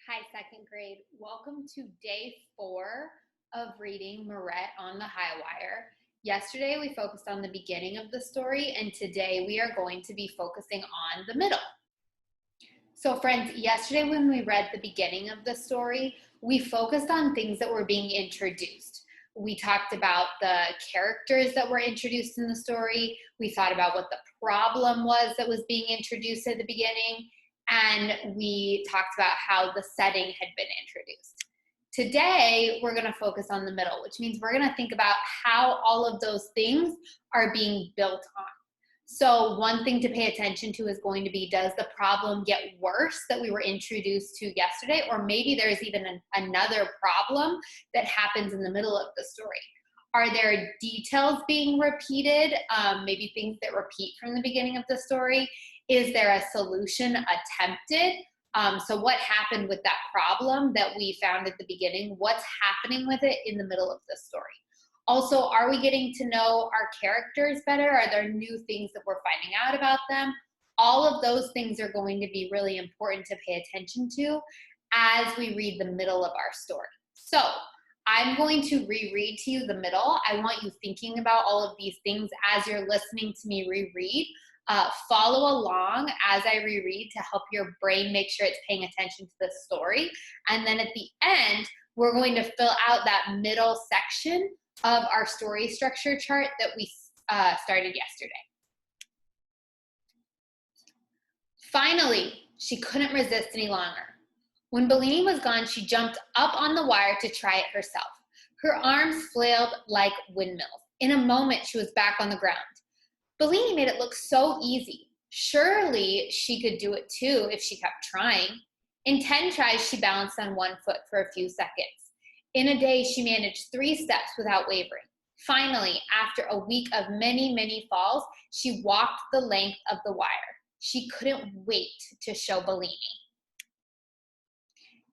Hi, second grade. Welcome to day 4 of reading Mirette on the Highwire. Yesterday we focused on the beginning of the story, and today we are going to be focusing on the middle. So friends, yesterday when we read the beginning of the story, we focused on things that were being introduced. We talked about the characters that were introduced in the story. We thought about what the problem was that was being introduced at the beginning. And we talked about how the setting had been introduced. Today, we're going to focus on the middle, which means we're going to think about how all of those things are being built on. So one thing to pay attention to is going to be, does the problem get worse that we were introduced to yesterday? Or maybe there's even another problem that happens in the middle of the story. Are there details being repeated? Maybe things that repeat from the beginning of the story? Is there a solution attempted? So what happened with that problem that we found at the beginning? What's happening with it in the middle of the story? Also, are we getting to know our characters better? Are there new things that we're finding out about them? All of those things are going to be really important to pay attention to as we read the middle of our story. So I'm going to reread to you the middle. I want you thinking about all of these things as you're listening to me reread. Follow along as I reread to help your brain make sure it's paying attention to the story. And then at the end, we're going to fill out that middle section of our story structure chart that we started yesterday. Finally, she couldn't resist any longer. When Bellini was gone, she jumped up on the wire to try it herself. Her arms flailed like windmills. In a moment, she was back on the ground. Bellini made it look so easy. Surely she could do it too if she kept trying. In 10 tries, she balanced on one foot for a few seconds. In a day, she managed 3 steps without wavering. Finally, after a week of many falls, she walked the length of the wire. She couldn't wait to show Bellini.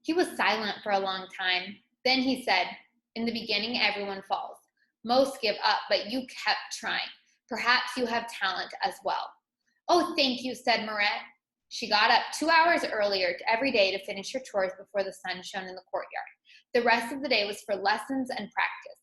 He was silent for a long time. Then he said, "In the beginning, everyone falls. Most give up, but you kept trying. Perhaps you have talent as well." "Oh, thank you," said Mirette. She got up 2 hours earlier every day to finish her chores before the sun shone in the courtyard. The rest of the day was for lessons and practice.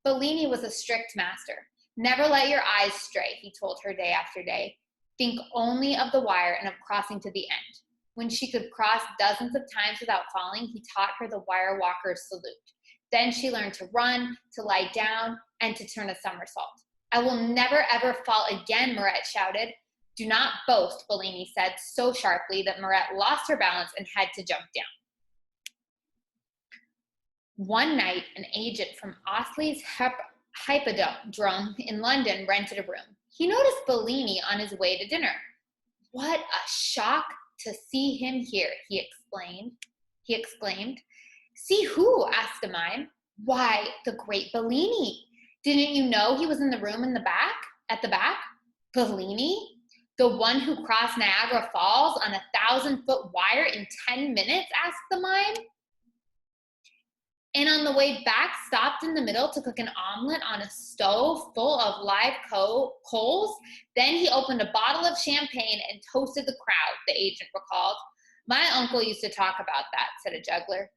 Bellini was a strict master. "Never let your eyes stray," he told her day after day. "Think only of the wire and of crossing to the end." When she could cross dozens of times without falling, he taught her the wire walker's salute. Then she learned to run, to lie down, and to turn a somersault. "I will never ever fall again," Mirette shouted. "Do not boast," Bellini said so sharply that Mirette lost her balance and had to jump down. One night, an agent from Osley's Hippodrome in London rented a room. He noticed Bellini on his way to dinner. "What a shock to see him here," he exclaimed. "See who?" asked a mime. "Why, the great Bellini. Didn't you know he was in the room at the back? Bellini? The one who crossed Niagara Falls on a 1,000-foot wire in 10 minutes?" asked the mime. "And on the way back, stopped in the middle to cook an omelet on a stove full of live coals. Then he opened a bottle of champagne and toasted the crowd," the agent recalled. "My uncle used to talk about that," said a juggler.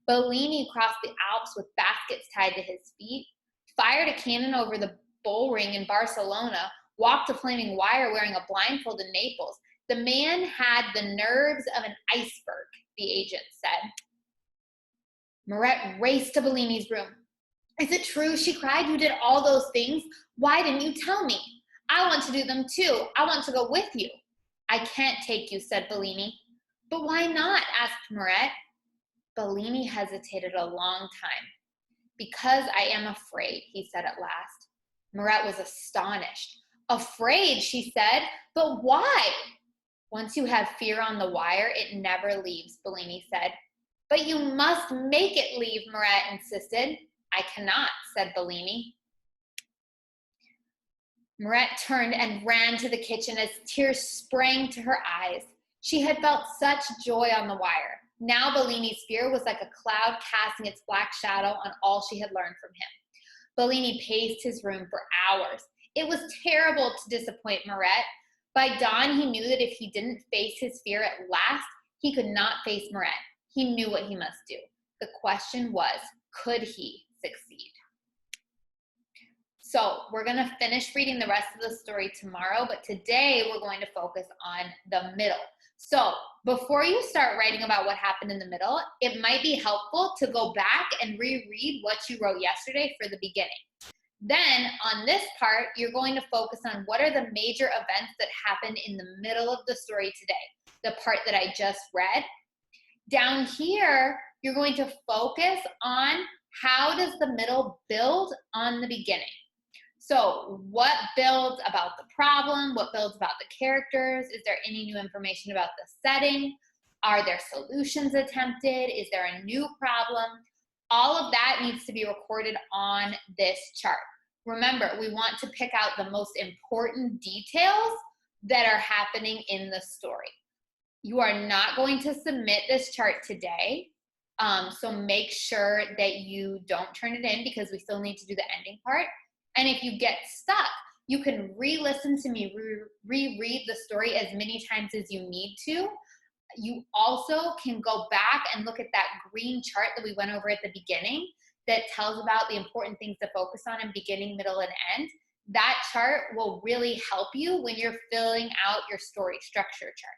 "Bellini crossed the Alps with baskets tied to his feet, fired a cannon over the bull ring in Barcelona, walked a flaming wire wearing a blindfold in Naples. The man had the nerves of an iceberg," the agent said. Mirette raced to Bellini's room. "Is it true?" she cried. "You did all those things? Why didn't you tell me? I want to do them too. I want to go with you." "I can't take you," said Bellini. "But why not?" asked Mirette. Bellini hesitated a long time. "Because I am afraid," he said at last. Mirette was astonished. "Afraid?" she said. "But why?" "Once you have fear on the wire, it never leaves," Bellini said. "But you must make it leave," Mirette insisted. "I cannot," said Bellini. Mirette turned and ran to the kitchen as tears sprang to her eyes. She had felt such joy on the wire. Now Bellini's fear was like a cloud casting its black shadow on all she had learned from him. Bellini paced his room for hours. It was terrible to disappoint Mirette. By dawn, he knew that if he didn't face his fear at last, he could not face Mirette. He knew what he must do. The question was, could he succeed? So we're going to finish reading the rest of the story tomorrow, but today we're going to focus on the middle. So before you start writing about what happened in the middle, it might be helpful to go back and reread what you wrote yesterday for the beginning. Then on this part, you're going to focus on what are the major events that happened in the middle of the story today, the part that I just read. Down here, you're going to focus on how does the middle build on the beginning. So what builds about the problem? What builds about the characters? Is there any new information about the setting? Are there solutions attempted? Is there a new problem? All of that needs to be recorded on this chart. Remember, we want to pick out the most important details that are happening in the story. You are not going to submit this chart today, so make sure that you don't turn it in because we still need to do the ending part. And if you get stuck, you can re-listen to me, reread the story as many times as you need to. You also can go back and look at that green chart that we went over at the beginning that tells about the important things to focus on in beginning, middle, and end. That chart will really help you when you're filling out your story structure chart.